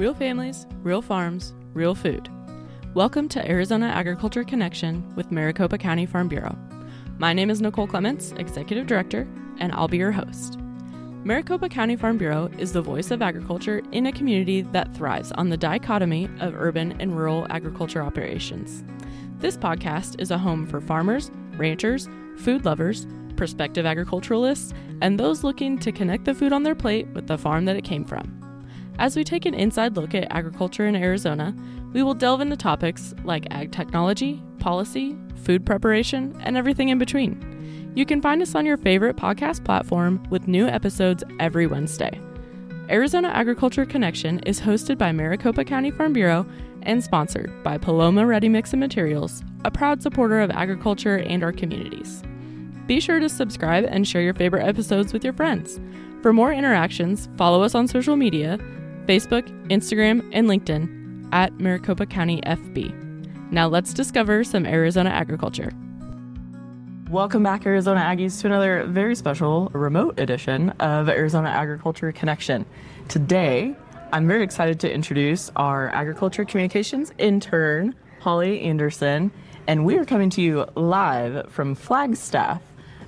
Real families, real farms, real food. Welcome to Arizona Agriculture Connection with Maricopa County Farm Bureau. My name is Nicole Clements, Executive Director, and I'll be your host. Maricopa County Farm Bureau is the voice of agriculture in a community that thrives on the dichotomy of urban and rural agriculture operations. This podcast is a home for farmers, ranchers, food lovers, prospective agriculturalists, and those looking to connect the food on their plate with the farm that it came from. As we take an inside look at agriculture in Arizona, we will delve into topics like ag technology, policy, food preparation, and everything in between. You can find us on your favorite podcast platform with new episodes every Wednesday. Arizona Agriculture Connection is hosted by Maricopa County Farm Bureau and sponsored by Paloma Ready Mix and Materials, a proud supporter of agriculture and our communities. Be sure to subscribe and share your favorite episodes with your friends. For more interactions, follow us on social media, Facebook, Instagram, and LinkedIn at Maricopa County FB. Now let's discover some Arizona agriculture. Welcome back, Arizona Aggies, to another very special remote edition of Arizona Agriculture Connection. Today, I'm very excited to introduce our Agriculture Communications intern, Holly Anderson, and we are coming to you live from Flagstaff.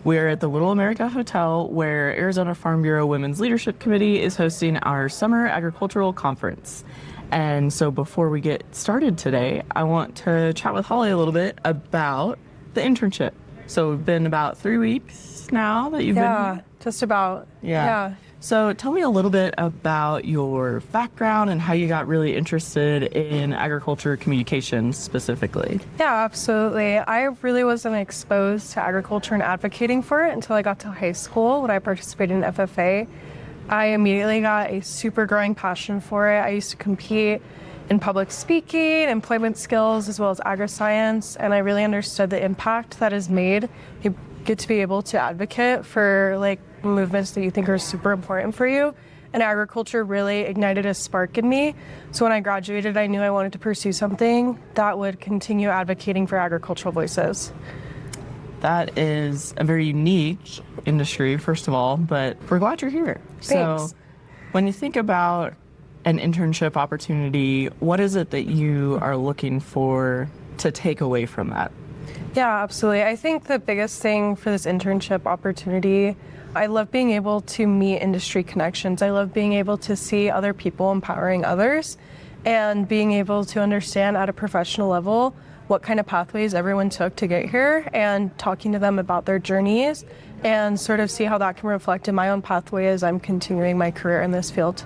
We're at the Little America Hotel, where Arizona Farm Bureau Women's Leadership Committee is hosting our Summer Agricultural Conference. And so before we get started today, I want to chat with Holly a little bit about the internship. So it's been about 3 weeks now that you've been here? Yeah, just about. Yeah. So tell me a little bit about your background and how you got really interested in agriculture communications specifically. Yeah, absolutely. I really wasn't exposed to agriculture and advocating for it until I got to high school when I participated in FFA. I immediately got a super growing passion for it. I used to compete in public speaking, employment skills, as well as agriscience, and I really understood the impact that is made. You get to be able to advocate for movements that you think are super important for you, and agriculture really ignited a spark in me. So when I graduated, I knew I wanted to pursue something that would continue advocating for agricultural voices. That is a very unique industry, first of all, but we're glad you're here. Thanks. So when you think about an internship opportunity, what is it that you are looking for to take away from that? Yeah, absolutely. I think the biggest thing for this internship opportunity, I love being able to meet industry connections. I love being able to see other people empowering others and being able to understand at a professional level what kind of pathways everyone took to get here and talking to them about their journeys and sort of see how that can reflect in my own pathway as I'm continuing my career in this field.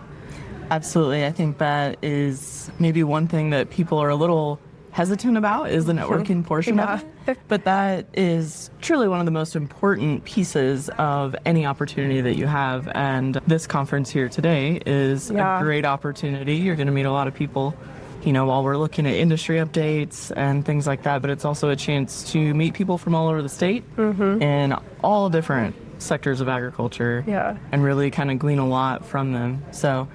Absolutely. I think that is maybe one thing that people are a little hesitant about is the networking portion of it. But that is truly one of the most important pieces of any opportunity that you have. And this conference here today is a great opportunity. You're going to meet a lot of people, while we're looking at industry updates and things like that. But it's also a chance to meet people from all over the state in all different sectors of agriculture and really kind of glean a lot from them. So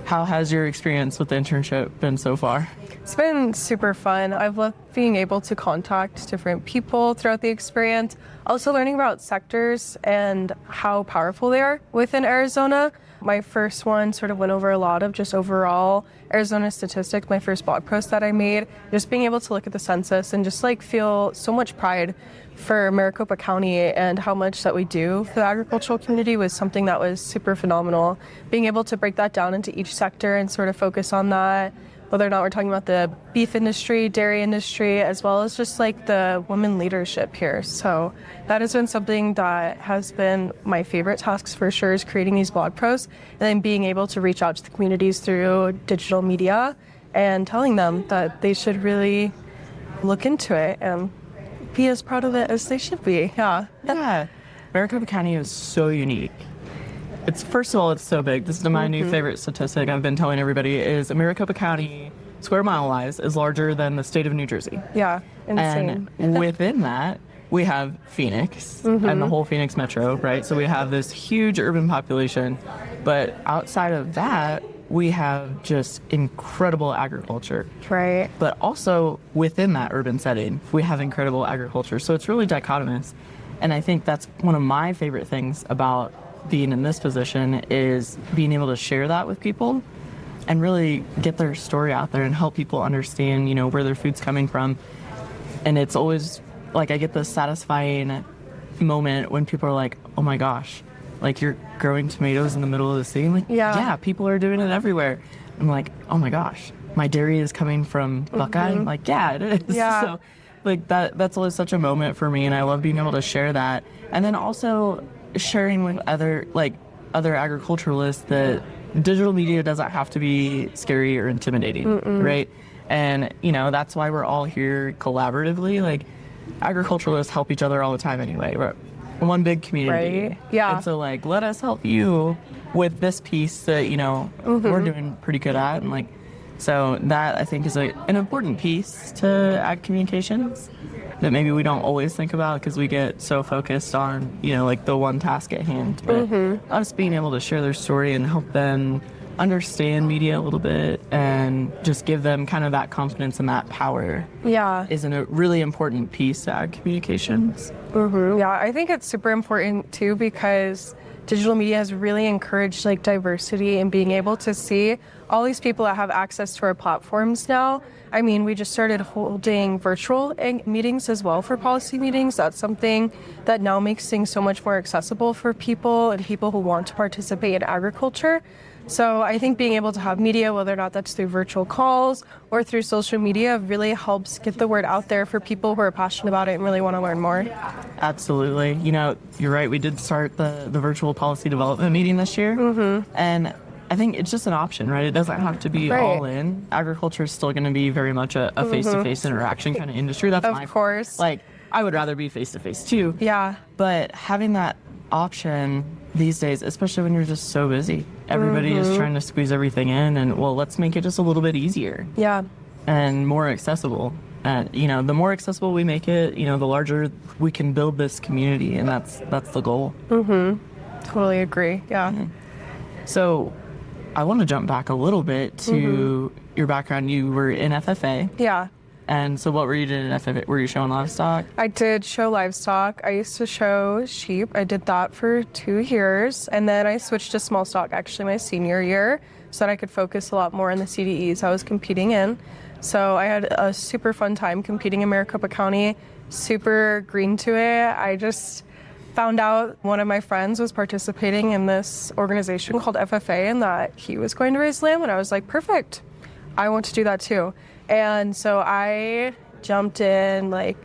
how has your experience with the internship been so far? It's been super fun. I've loved being able to contact different people throughout the experience. Also learning about sectors and how powerful they are within Arizona. My first one sort of went over a lot of just overall Arizona statistics. My first blog post that I made, just being able to look at the census and just feel so much pride for Maricopa County and how much that we do for the agricultural community was something that was super phenomenal. Being able to break that down into each sector and sort of focus on that, whether or not we're talking about the beef industry, dairy industry, as well as just the women leadership here. So that has been something that has been my favorite tasks for sure, is creating these blog posts and then being able to reach out to the communities through digital media and telling them that they should really look into it and be as proud of it as they should be. Yeah. Maricopa County is so unique. First of all, it's so big. This is my new favorite statistic I've been telling everybody is Maricopa County, square mile wise, is larger than the state of New Jersey. Yeah, insane. And within that, we have Phoenix and the whole Phoenix metro, right? So we have this huge urban population. But outside of that, we have just incredible agriculture. Right. But also within that urban setting, we have incredible agriculture. So it's really dichotomous. And I think that's one of my favorite things about being in this position is being able to share that with people and really get their story out there and help people understand, where their food's coming from. And it's always like I get this satisfying moment when people are like, oh my gosh, like you're growing tomatoes in the middle of the city. I'm like, yeah, people are doing it everywhere. I'm like, oh my gosh, my dairy is coming from Buckeye. I'm like, yeah, it is. Yeah. So like that's always such a moment for me, and I love being able to share that. And then also sharing with other agriculturalists that digital media doesn't have to be scary or intimidating, right? And, that's why we're all here collaboratively. Like, agriculturalists help each other all the time anyway. We're one big community. Right. Yeah. And so, like, let us help you with this piece that, we're doing pretty good at. And, like, so that, I think, is an important piece to ag communications that maybe we don't always think about because we get so focused on, like the one task at hand. But us being able to share their story and help them understand media a little bit and just give them kind of that confidence and that power is a really important piece to ag communications. Yeah, I think it's super important too because digital media has really encouraged like diversity and being able to see all these people that have access to our platforms now. I mean, we just started holding virtual meetings as well for policy meetings. That's something that now makes things so much more accessible for people and people who want to participate in agriculture. So I think being able to have media, whether or not that's through virtual calls or through social media, really helps get the word out there for people who are passionate about it and really want to learn more. Absolutely. You're right. We did start the virtual policy development meeting this year. And I think it's just an option, right? It doesn't have to be all in. Agriculture is still going to be very much a face-to-face interaction kind of industry. That's of course. Like, I would rather be face-to-face too. Yeah. But having that option these days, especially when you're just so busy, everybody is trying to squeeze everything in, and let's make it just a little bit easier. Yeah. And more accessible. And the more accessible we make it, the larger we can build this community, and that's the goal. Totally agree. Yeah. So I want to jump back a little bit to your background. You were in FFA. Yeah. And so what were you doing in FFA? Were you showing livestock? I did show livestock. I used to show sheep. I did that for 2 years. And then I switched to small stock actually my senior year so that I could focus a lot more on the CDEs I was competing in. So I had a super fun time competing in Maricopa County, super green to it. I just found out one of my friends was participating in this organization called FFA and that he was going to raise lamb. And I was like, perfect. I want to do that too. And so I jumped in like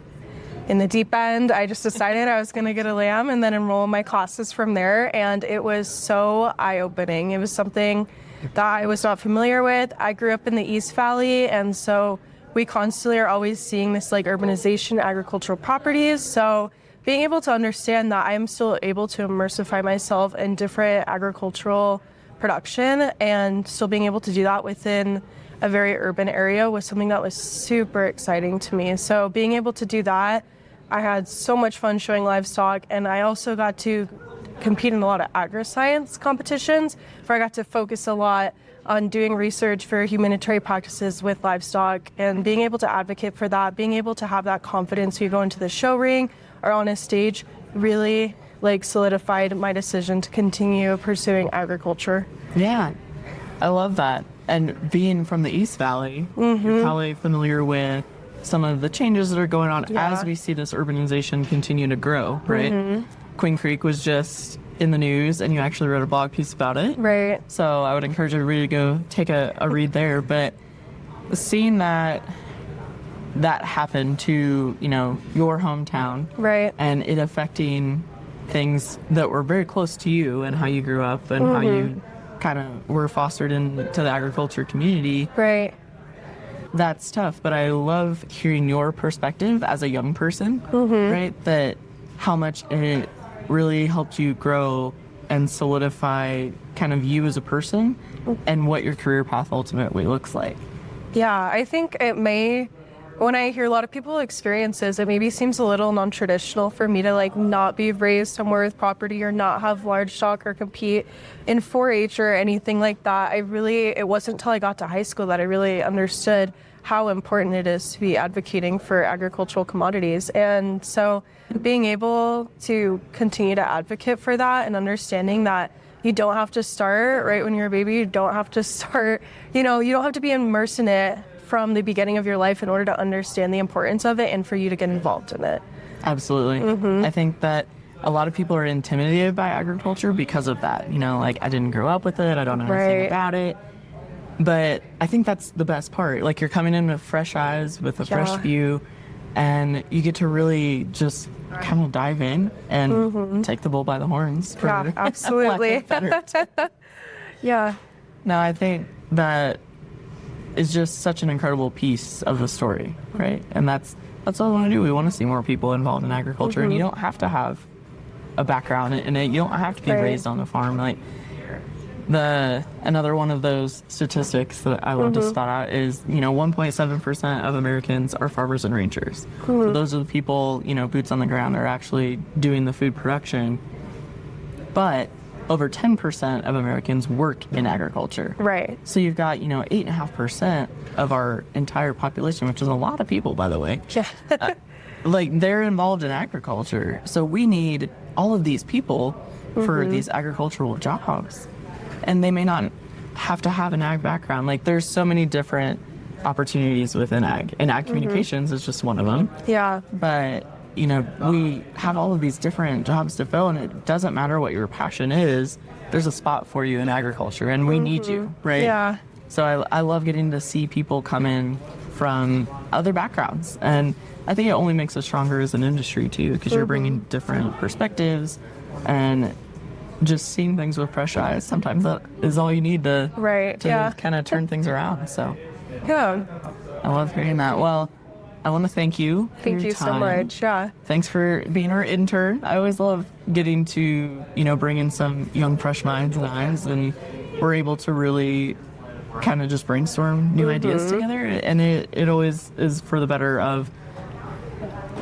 in the deep end. I just decided I was going to get a lamb and then enroll in my classes from there. And it was so eye-opening. It was something that I was not familiar with. I grew up in the East Valley, and so we constantly are always seeing this like urbanization, agricultural properties. So being able to understand that I'm still able to immersify myself in different agricultural production and still being able to do that within a very urban area was something that was super exciting to me. So being able to do that, I had so much fun showing livestock, and I also got to compete in a lot of agriscience competitions where I got to focus a lot on doing research for humanitarian practices with livestock and being able to advocate for that, being able to have that confidence when you go into the show ring or on a stage really like solidified my decision to continue pursuing agriculture. Yeah, I love that. And being from the East Valley, you're probably familiar with some of the changes that are going on as we see this urbanization continue to grow, right? Queen Creek was just in the news, and you actually wrote a blog piece about it. Right. So I would encourage everybody to go take a read there. But seeing that happen to, your hometown, right, and it affecting things that were very close to you and how you grew up and how you kind of were fostered into the agriculture community. Right. That's tough, but I love hearing your perspective as a young person, right? That how much it really helped you grow and solidify kind of you as a person and what your career path ultimately looks like. Yeah, I think it may, when I hear a lot of people's experiences, it maybe seems a little non-traditional for me to like not be raised somewhere with property or not have large stock or compete in 4-H or anything like that. It wasn't until I got to high school that I really understood how important it is to be advocating for agricultural commodities. And so being able to continue to advocate for that and understanding that You don't have to start right when you're a baby. You don't have to start, you don't have to be immersed in it from the beginning of your life in order to understand the importance of it and for you to get involved in it. Absolutely. I think that a lot of people are intimidated by agriculture because of that. Like, I didn't grow up with it. I don't know anything about it. But I think that's the best part. Like, you're coming in with fresh eyes, with a fresh view, and you get to really just kind of dive in and take the bull by the horns. Yeah, absolutely. Yeah. No, I think that is just such an incredible piece of the story, right? And that's what we want to do. We want to see more people involved in agriculture, and you don't have to have a background in it. You don't have to be raised on a farm. Like, another one of those statistics that I love to spot out is 1.7% of Americans are farmers and rangers. So those are the people, boots on the ground, are actually doing the food production. But over 10% of Americans work in agriculture. Right. So you've got 8.5% of our entire population, which is a lot of people, by the way. Yeah. Like, they're involved in agriculture. So we need all of these people for these agricultural jobs. And they may not have to have an ag background. Like, there's so many different opportunities within ag. And ag communications is just one of them. Yeah. But, we have all of these different jobs to fill, and it doesn't matter what your passion is. There's a spot for you in agriculture, and we need you, right? Yeah. So I love getting to see people come in from other backgrounds. And I think it only makes us stronger as an industry, too, because you're bringing different perspectives and just seeing things with fresh eyes. Sometimes that is all you need to kind of turn things around. So yeah, I love hearing that. Well, I want to thank you. Thank you so much. Yeah. Thanks for being our intern. I always love getting to, bring in some young, fresh minds and eyes, and we're able to really kind of just brainstorm new ideas together. And it always is for the better of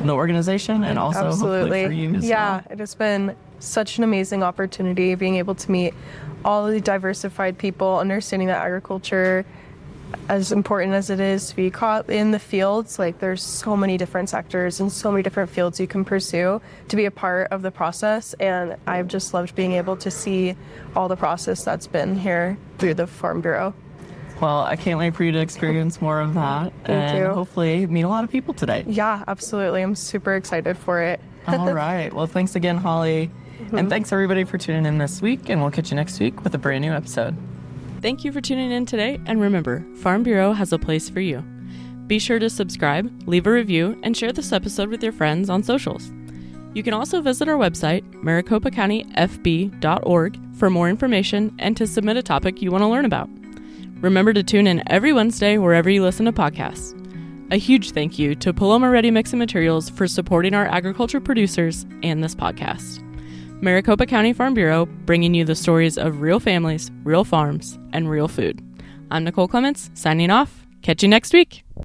the organization and also hopefully for you as well. It has been such an amazing opportunity being able to meet all the diversified people, understanding that agriculture, as important as it is to be caught in the fields, like, there's so many different sectors and so many different fields you can pursue to be a part of the process. And I've just loved being able to see all the process that's been here through the Farm Bureau. Well, I can't wait for you to experience more of that. Thank you. Hopefully meet a lot of people today. Yeah, absolutely. I'm super excited for it. All right. Well, thanks again, Holly. And thanks, everybody, for tuning in this week. And we'll catch you next week with a brand new episode. Thank you for tuning in today. And remember, Farm Bureau has a place for you. Be sure to subscribe, leave a review, and share this episode with your friends on socials. You can also visit our website, maricopacountyfb.org, for more information and to submit a topic you want to learn about. Remember to tune in every Wednesday wherever you listen to podcasts. A huge thank you to Paloma Ready Mix and Materials for supporting our agriculture producers and this podcast. Maricopa County Farm Bureau, bringing you the stories of real families, real farms, and real food. I'm Nicole Clements, signing off. Catch you next week.